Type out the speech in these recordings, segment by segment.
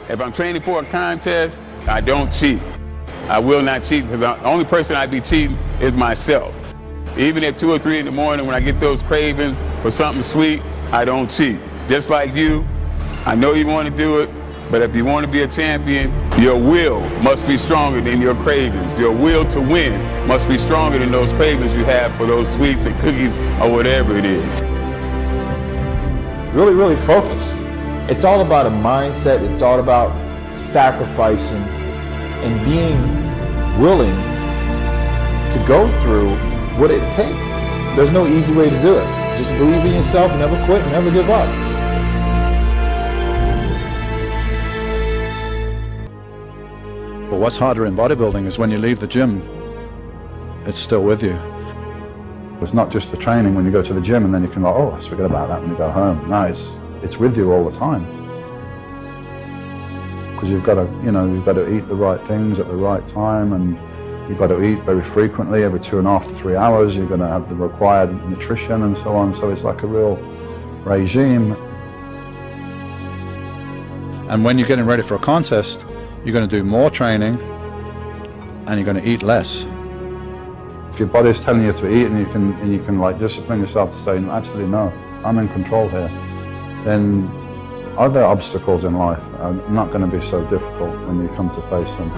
If I'm training for a contest, I don't cheat. I will not cheat because the only person I'd be cheating is myself. Even at 2 or 3 in the morning when I get those cravings for something sweet, I don't cheat. Just like you, I know you want to do it, but if you want to be a champion, your will must be stronger than your cravings. Your will to win must be stronger than those cravings you have for those sweets and cookies or whatever it is. Really, really focus. It's all about a mindset. It's all about sacrificing and being willing to go through what it takes. There's no easy way to do it. Just believe in yourself, never quit, never give up. But what's harder in bodybuilding is when you leave the gym, it's still with you. It's not just the training when you go to the gym and then you can like, oh, let's forget about that when you go home. No, it's with you all the time. Because you've got to eat the right things at the right time, and you've got to eat very frequently, every 2.5 to 3 hours. You're going to have the required nutrition and so on. So it's like a real regime. And when you're getting ready for a contest, you're going to do more training and you're going to eat less. If your body's telling you to eat and you can like discipline yourself to say, actually no, I'm in control here, then other obstacles in life are not going to be so difficult when you come to face them.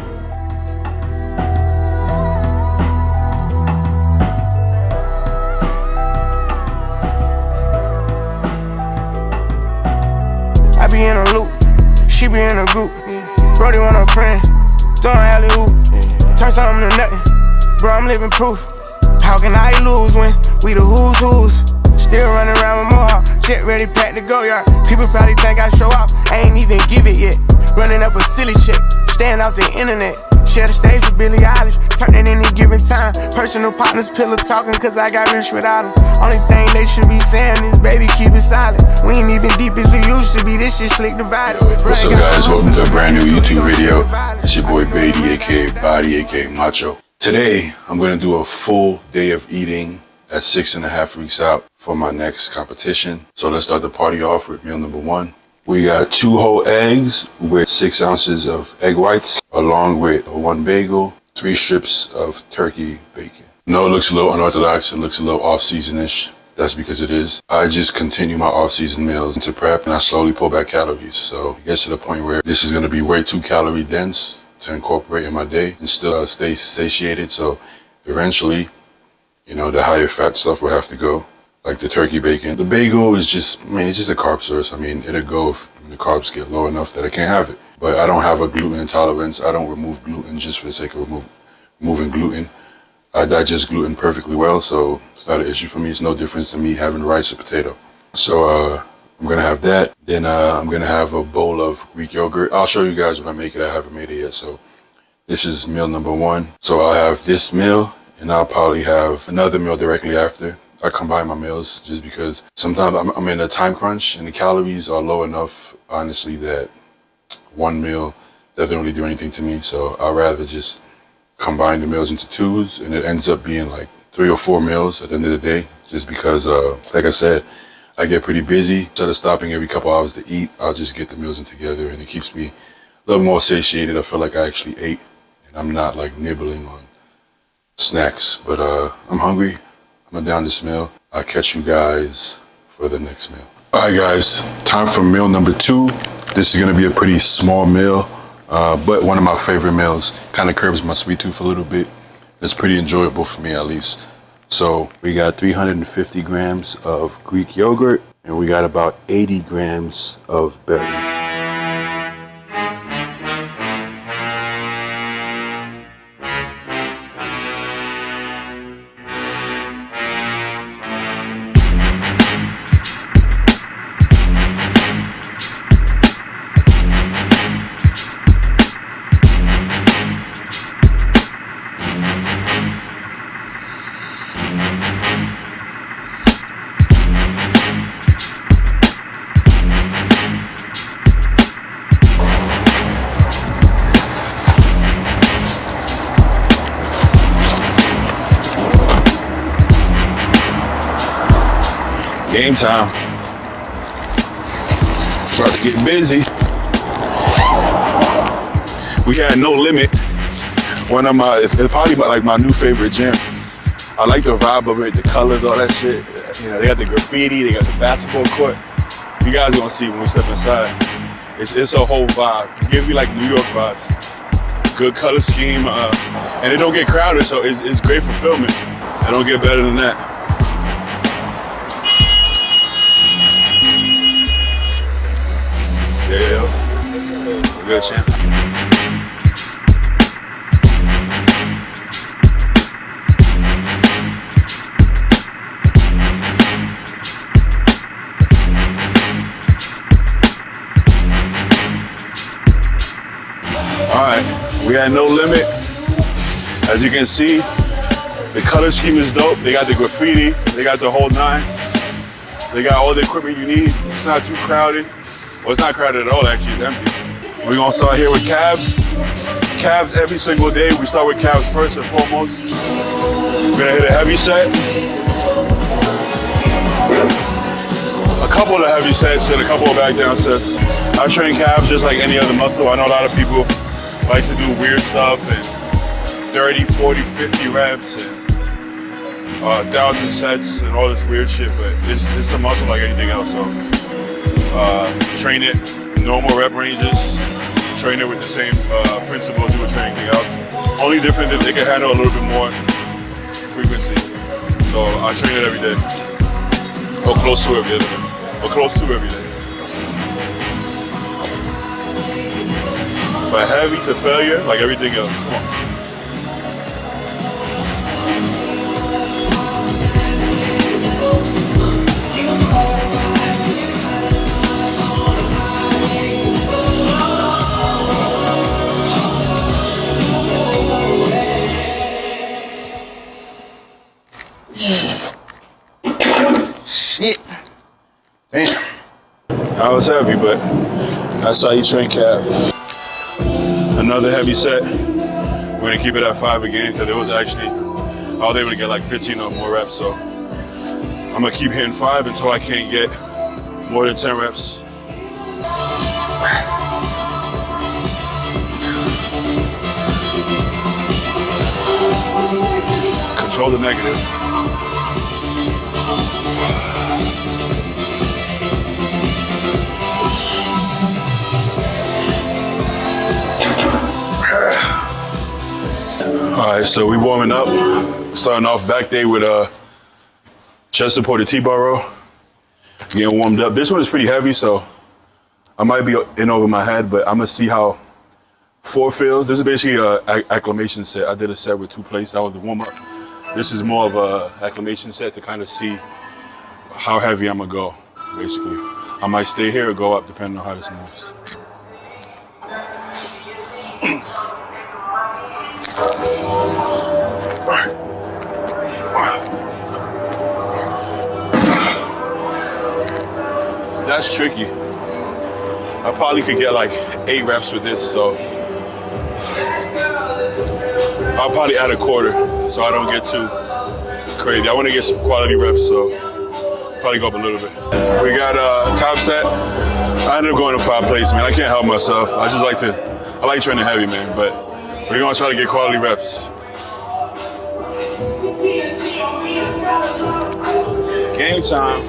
I be in a loop, she be in a group. Brody want a friend, throwing alley-oop. Turn something to nothing, bro, I'm living proof. How can I lose when we the who's? Still running around with more, jet ready, packed to go yard. People probably think I show off, I ain't even give it yet. Running up a silly chick, staying off the internet. Share the stage with Billie Eilish, turn it any given time. Personal partners, pillow talking, cause I got rich without them. Only thing they should be saying is, baby, keep it silent. We ain't even deep as we used to be, this shit slick divided. What's up, guys? Welcome to a brand new YouTube video. It's your boy Beatty, aka Body, aka Macho. Today, I'm gonna do a full day of eating at 6.5 weeks out for my next competition. So let's start the party off with meal number 1. We got 2 whole eggs with 6 ounces of egg whites, along with 1 bagel, 3 strips of turkey bacon. No, it looks a little unorthodox, it looks a little off-season-ish. That's because it is. I just continue my off-season meals to prep, and I slowly pull back calories. So it gets to the point where this is gonna be way too calorie dense to incorporate in my day and still stay satiated. So eventually, you know, the higher fat stuff will have to go, like the turkey bacon. The bagel is just, it's just a carb source. It'll go if the carbs get low enough that I can't have it. But I don't have a gluten intolerance. I don't remove gluten just for the sake of removing gluten. I digest gluten perfectly well, so it's not an issue for me. It's no difference to me having rice or potato. So I'm gonna have that. Then I'm gonna have a bowl of Greek yogurt. I'll show you guys when I make it. I haven't made it yet. So this is meal number 1. So I'll have this meal, and I'll probably have another meal directly after. I combine my meals just because sometimes I'm in a time crunch and the calories are low enough, honestly, that one meal doesn't really do anything to me. So I'd rather just combine the meals into 2s, and it ends up being like 3 or 4 meals at the end of the day, just because, like I said, I get pretty busy. Instead of stopping every couple hours to eat, I'll just get the meals in together, and it keeps me a little more satiated. I feel like I actually ate, and I'm not like nibbling on snacks. But I'm hungry. I'm gonna down this meal. I'll catch you guys for the next meal. All right, guys, time for meal number 2. This is gonna be a pretty small meal, but one of my favorite meals. Kind of curbs my sweet tooth a little bit. It's pretty enjoyable for me, at least. So we got 350 grams of Greek yogurt, and we got about 80 grams of berries. Game time. About to get busy. We had No Limit. One of my, it's probably like my new favorite gym. I like the vibe of it, the colors, all that shit. You know, they got the graffiti, they got the basketball court. You guys are gonna see when we step inside. It's a whole vibe. It gives me like New York vibes. Good color scheme, and it don't get crowded, so it's great for filming. It don't get better than that. Yeah, good champ. Alright, we had No Limit. As you can see, the color scheme is dope. They got the graffiti, they got the whole nine. They got all the equipment you need. It's not too crowded. Well, it's not crowded at all, actually, it's empty. We're gonna start here with calves. Calves every single day. We start with calves first and foremost. We're gonna hit a heavy set. A couple of heavy sets and a couple of back down sets. I train calves just like any other muscle. I know a lot of people like to do weird stuff and 30, 40, 50 reps and 1,000 sets and all this weird shit, but it's a muscle like anything else. So train it normal rep ranges, train it with the same principles you would train anything else. Only difference is they can handle a little bit more frequency. So I train it every day, or close to every day, or close to every day. But heavy to failure, like everything else. Come on. Shit. Damn. I was heavy, but that's how you train calf. Another heavy set. We're gonna keep it at 5 again because it was actually, I was able to get like 15 or more reps. So I'm gonna keep hitting 5 until I can't get more than 10 reps. Control the negative. All right, so we warming up. Starting off back day with a chest supported T-bar row. Getting warmed up. This one is pretty heavy, so I might be in over my head, but I'm gonna see how 4 feels. This is basically an acclimation set. I did a set with 2 plates. That was the warm up. This is more of a acclimation set to kind of see how heavy I'm gonna go. Basically, I might stay here or go up depending on how this moves. That's tricky. I probably could get like 8 reps with this, so I'll probably add a quarter so I don't get too crazy. I want to get some quality reps, so probably go up a little bit. We got a top set. I ended up going to 5 plates, man. I can't help myself. I like training heavy, man, but we're gonna try to get quality reps. Game time.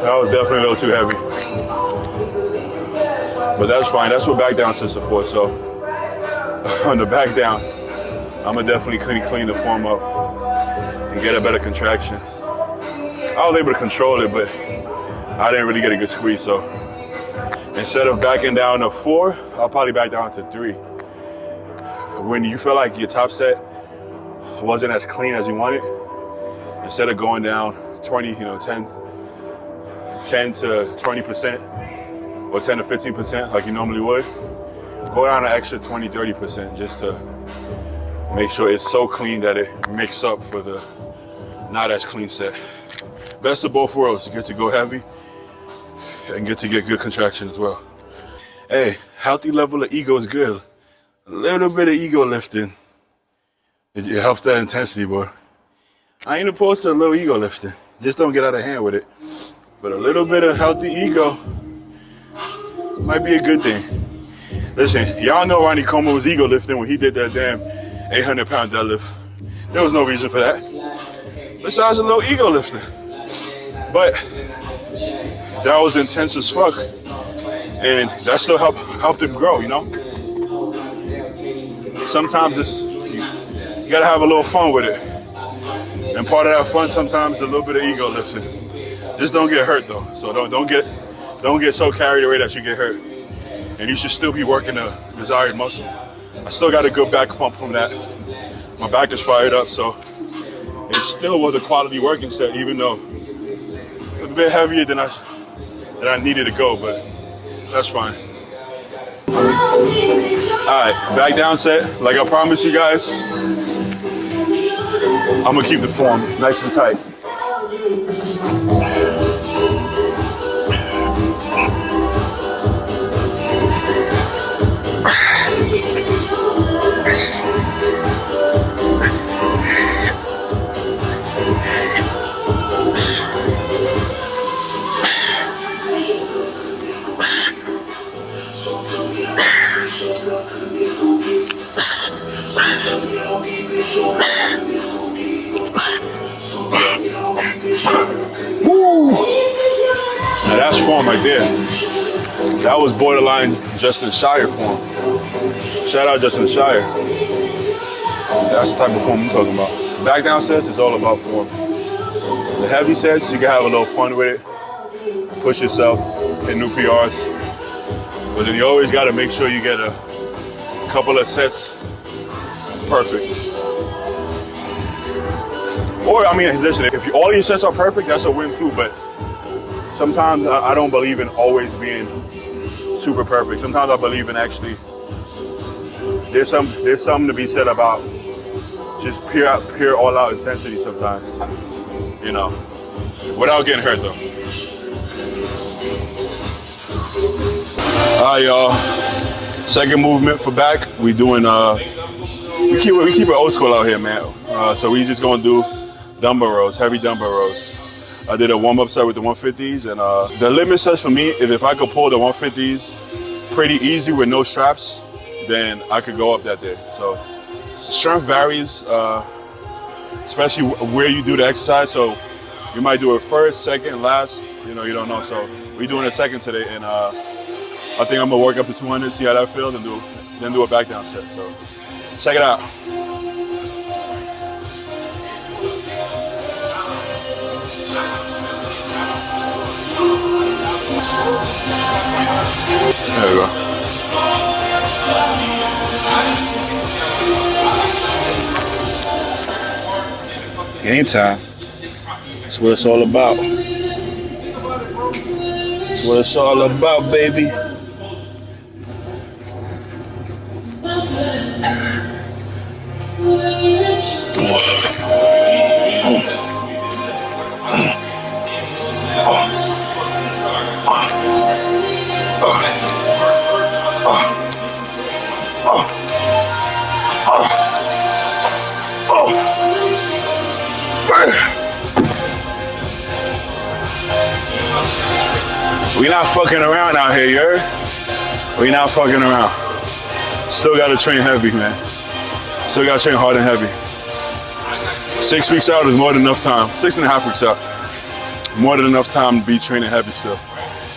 That was definitely a little too heavy. But that's fine. That's what back down sets are for. So on the back down, I'm gonna definitely clean the form up and get a better contraction. I was able to control it, but I didn't really get a good squeeze. So instead of backing down to 4, I'll probably back down to 3. When you feel like your top set wasn't as clean as you wanted, instead of going down 20, 10 to 20% or 10 to 15% like you normally would, go down an extra 20-30% just to make sure it's so clean that it makes up for the not as clean set. Best of both worlds. You get to go heavy and get to get good contraction as well. Hey, healthy level of ego is good. A little bit of ego lifting, it helps that intensity, boy. I ain't opposed to a little ego lifting. Just don't get out of hand with it. But a little bit of healthy ego might be a good thing. Listen, y'all know Ronnie Coleman was ego lifting when he did that damn 800-pound deadlift. There was no reason for that. Besides a little ego lifting. But that was intense as fuck. And that still helped him grow, you know? Sometimes you gotta have a little fun with it. And part of that fun sometimes is a little bit of ego lifting. Just don't get hurt though. So don't get so carried away that you get hurt. And you should still be working a desired muscle. I still got a good back pump from that. My back is fired up, so it still was a quality working set, even though it was a bit heavier than I needed to go, but that's fine. Alright, back down set. Like I promised you guys, I'm gonna keep the form nice and tight. Woo! Now that's form right there. That was borderline Justin Shire form. Shout out Justin Shire. That's the type of form I'm talking about. Back down sets is all about form. The heavy sets, you can have a little fun with it, push yourself, hit new PRs. But then you always got to make sure you get a couple of sets perfect. Or, I mean, listen, if all your sets are perfect, that's a win too, but sometimes I don't believe in always being super perfect. Sometimes I believe in actually, there's something to be said about just pure all-out intensity sometimes, you know, without getting hurt though. All right, y'all, second movement for back. We doing, we keep it old school out here, man. So we just gonna do dumbbell rows, heavy dumbbell rows. I did a warm-up set with the 150s, and the limit sets for me is if I could pull the 150s pretty easy with no straps, then I could go up that day. So strength varies, especially where you do the exercise. So you might do it first, second, last, you know, you don't know. So we're doing a second today, and I think I'm gonna work up to 200, see how that feels, and then do a back down set. So check it out. There we go. Game time. That's what it's all about. That's what it's all about, baby. We not fucking around out here, you heard? We not fucking around. Still gotta train heavy, man. Still gotta train hard and heavy. 6 weeks out is more than enough time. 6.5 weeks out. More than enough time to be training heavy still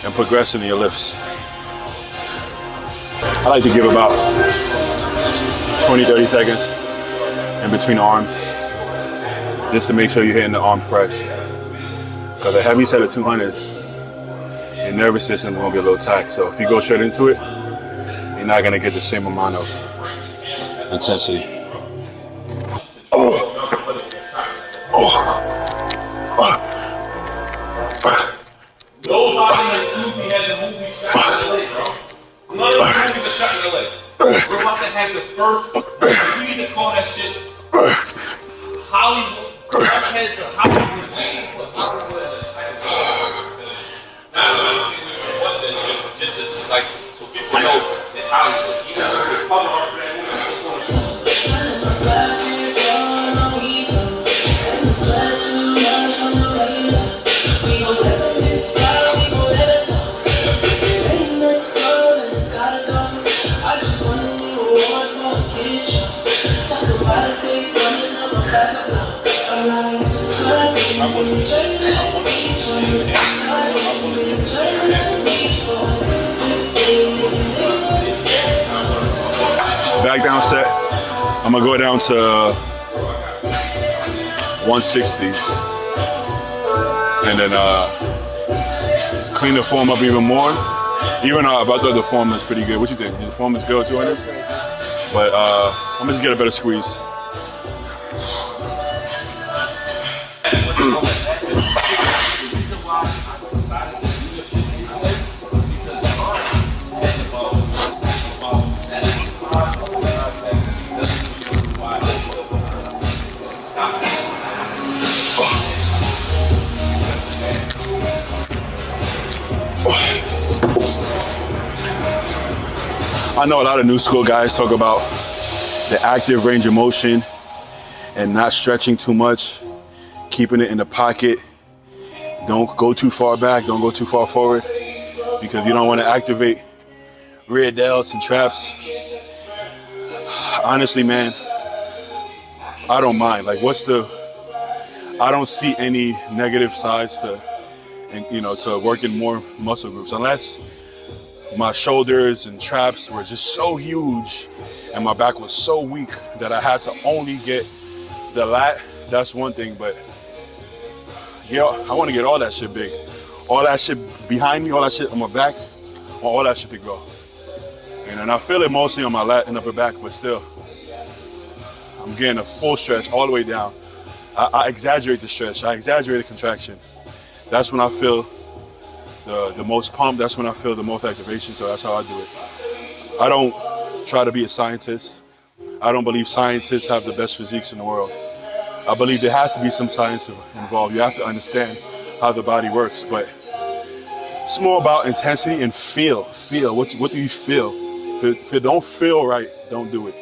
and progressing in your lifts. I like to give about 20-30 seconds in between arms just to make sure you're hitting the arm fresh. Because a heavy set of 200s, your nervous system is going to be a little taxed. So if you go straight into it, you're not going to get the same amount of intensity. Nobody in the movie has a movie shot in the leg, bro. None of Everybody get a shot in the leg. We're about to have the first. We need to call that shit Hollywood. Head to Hollywood. What's that shit? Just to, like, so people know it's Hollywood. You know, public art for that Back down set. I'm gonna go down to 160s and then clean the form up even more. Even though I thought the form is pretty good. What you think? The form is good, 200s? But I'm gonna just get a better squeeze. I know a lot of new school guys talk about the active range of motion and not stretching too much, keeping it in the pocket. Don't go too far back, don't go too far forward, because you don't want to activate rear delts and traps. Honestly, man, I don't mind. Like, I don't see any negative sides to working more muscle groups, unless my shoulders and traps were just so huge and my back was so weak that I had to only get the lat. That's one thing, but yeah, I want to get all that shit big. All that shit behind me, all that shit on my back, all that shit to go. And I feel it mostly on my lat and upper back, but still, I'm getting a full stretch all the way down. I exaggerate the stretch, I exaggerate the contraction. That's when I feel the most pumped, that's when I feel the most activation, so that's how I do it. I don't try to be a scientist. I don't believe scientists have the best physiques in the world. I believe there has to be some science involved. You have to understand how the body works, but it's more about intensity and feel. What do you feel? If it don't feel right, don't do it.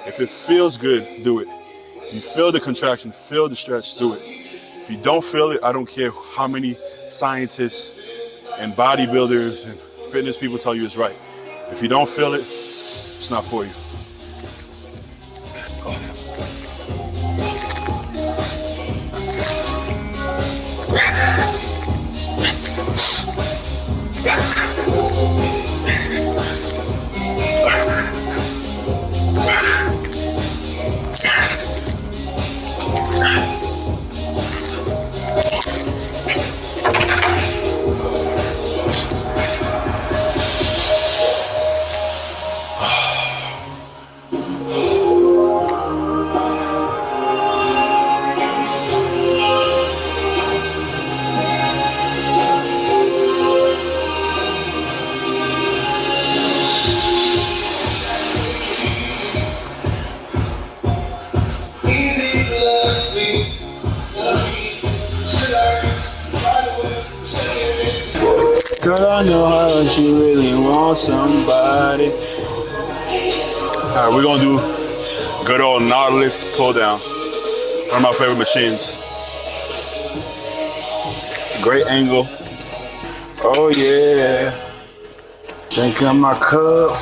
If it feels good, do it. If you feel the contraction, feel the stretch, do it. If you don't feel it, I don't care how many scientists and bodybuilders and fitness people tell you it's right. If you don't feel it, it's not for you. Girl, I know how much you really want somebody. All right, we're gonna do good old Nautilus pull down. One of my favorite machines. Great angle. Oh yeah. Drink up my cup.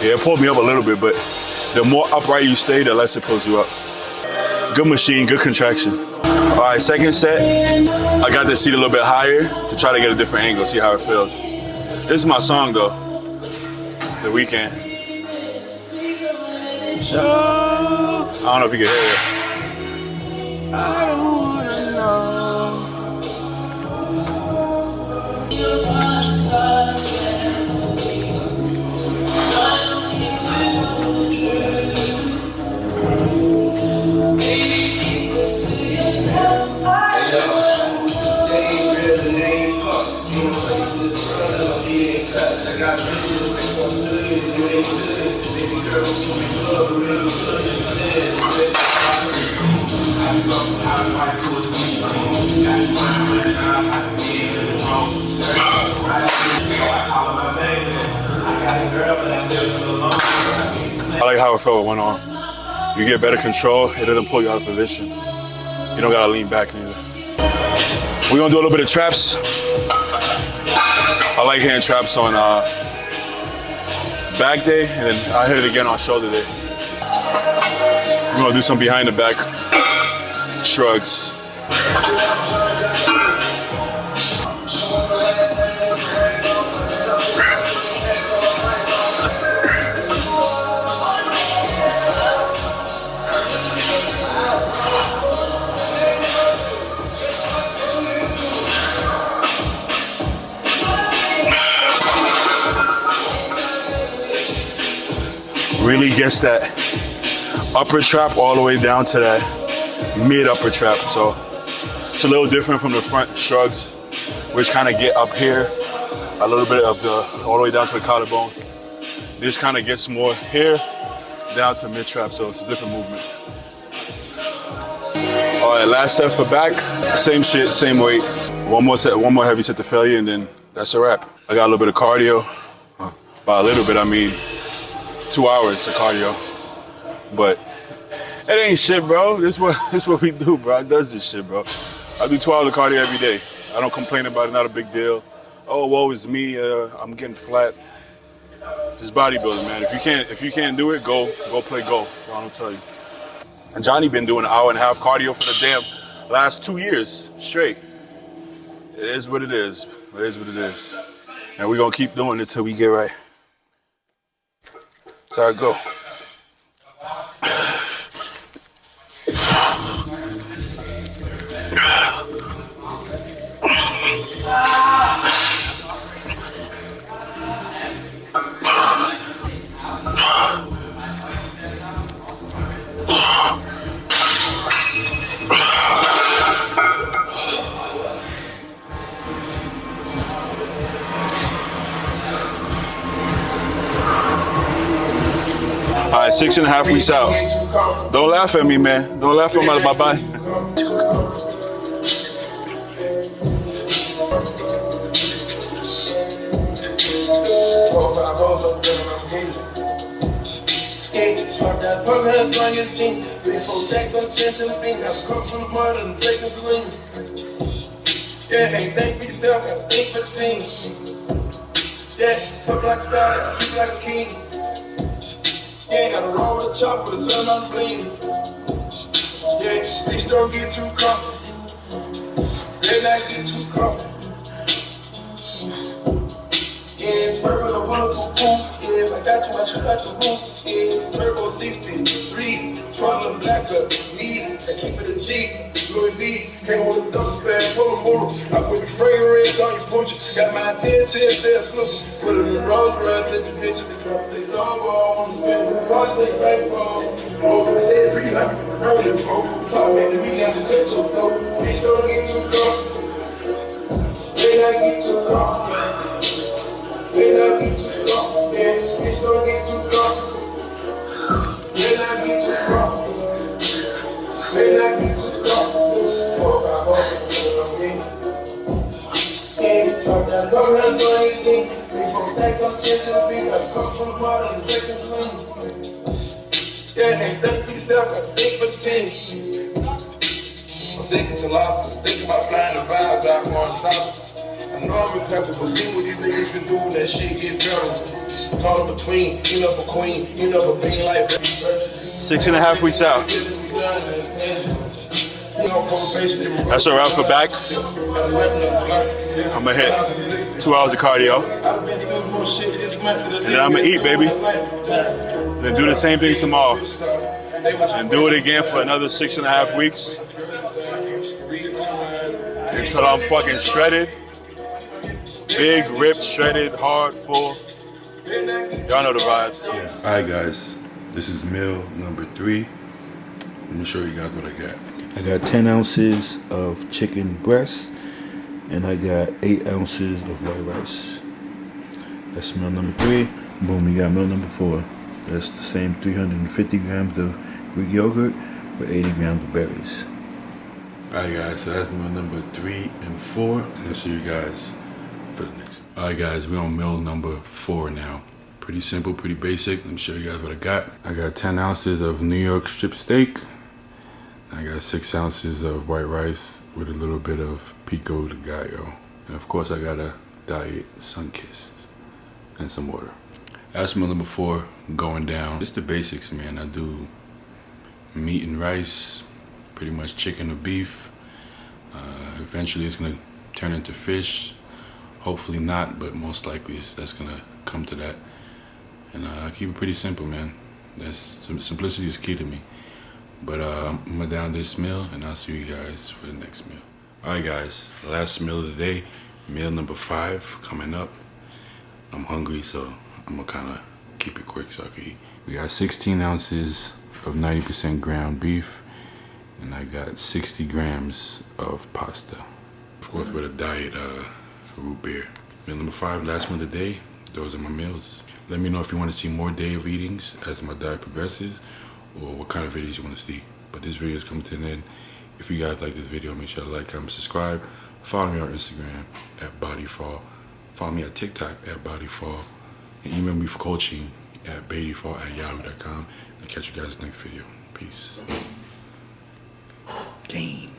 Yeah, it pulled me up a little bit, but the more upright you stay, the less it pulls you up. Good machine, good contraction. All right, second set. I got this seat a little bit higher to try to get a different angle, see how it feels. This is my song though, The Weeknd. I don't know if you can hear it. I wanna know. I like how it felt with one arm. You get better control, it doesn't pull you out of position. You don't gotta lean back neither. We're gonna do a little bit of traps. I like hitting traps on back day, and then I hit it again on shoulder day. We're gonna do some behind the back shrugs. Really gets that upper trap all the way down to that mid upper trap. So it's a little different from the front shrugs, which kind of get up here, a little bit of the, all the way down to the collarbone. This kind of gets more here, down to mid trap, so it's a different movement. All right, last set for back, same shit, same weight. One more set, one more heavy set to failure, and then that's a wrap. I got a little bit of cardio. By a little bit, I mean 2 hours of cardio, but it ain't shit, bro. This what we do, bro. I does this shit, bro. I do 2 hours of cardio every day. I don't complain about it. Not a big deal. Oh, woe is me. I'm getting flat. It's bodybuilding, man. If you can't do it, go play golf. I don't tell you. And Johnny been doing 1.5 hours cardio for the damn last 2 years straight. It is what it is. It is what it is. And we're gonna keep doing it till we get right. That's how it go. All right, 6.5 weeks out. Don't laugh at me, man. Don't laugh at my bye-bye. Yeah, gotta roll with a chop with a sun on bleeding. Yeah, bitch, don't get too comfortable. They not get too comfortable. Yeah, it's purple, I wanna go boom. Yeah, I got you, I should got the roof. Yeah, turbo 63, trundling black up, knees, I keep it a G. Louis V, came with a duffel bag full of moodles. I put the fragrance on your pooch. Got my attention, stay exclusive. Put it in Rose Royce, send your picture. Stay sober, I wanna spend it. Stay faithful. Over the set, 300, early folk. Talk back to me, I'm a good so dope. Bitch, don't get too comfortable. They not get too comfortable. They not get too comfortable. Bitch, don't get too comfortable. They not get too comfortable. They not get too comfortable. Talk that go around do anything. 3-4 stacks up 10 to the beat. I come from the water and drink this lean. Yeah, ain't think for yourself, I think for the team. I'm thinking to loss, I'm thinking about flying the vibes out going south. I know I'm impeccable, see what these niggas can do when that shit get federal. Call them a tween, you know a queen, you know a being like 6.5 weeks out. That's a wrap for back. I'm gonna hit 2 hours of cardio. And then I'm gonna eat, baby. Then do the same thing tomorrow. And do it again for another 6.5 weeks. Until I'm fucking shredded. Big, ripped, shredded, hard, full. Y'all know the vibes. Yeah. Alright guys, this is meal number 3. Let me show you guys what I got. I got 10 ounces of chicken breast, and I got 8 ounces of white rice. That's meal number 3. Boom, you got meal number 4. That's the same 350 grams of Greek yogurt with 80 grams of berries. Alright guys, so that's meal number 3 and 4. I'll see you guys for the next. Alright guys, we're on meal number 4 now. Pretty simple, pretty basic. Let me show you guys what I got. I got 10 ounces of New York strip steak. I got 6 ounces of white rice with a little bit of pico de gallo. And of course I got a diet sun-kissed and some water. That's meal number 4 going down. Just the basics, man. I do meat and rice, pretty much chicken or beef. Eventually it's gonna turn into fish. Hopefully not, but most likely that's gonna come to that. And I keep it pretty simple, man. Simplicity is key to me. But I'm gonna down this meal, and I'll see you guys for the next meal. Alright guys, last meal of the day, meal number 5 coming up. I'm hungry, so I'm gonna kinda keep it quick so I can eat. We got 16 ounces of 90% ground beef, and I got 60 grams of pasta. Of course with a diet root beer. Meal number 5, last one of the day. Those are my meals. Let me know if you want to see more day of eatings as my diet progresses, or what kind of videos you want to see. But this video is coming to an end. If you guys like this video, make sure to like, comment, subscribe. Follow me on Instagram at bodyfall. Follow me at TikTok at bodyfall. And email me for coaching at badyfall@yahoo.com. I'll catch you guys next video. Peace. Game.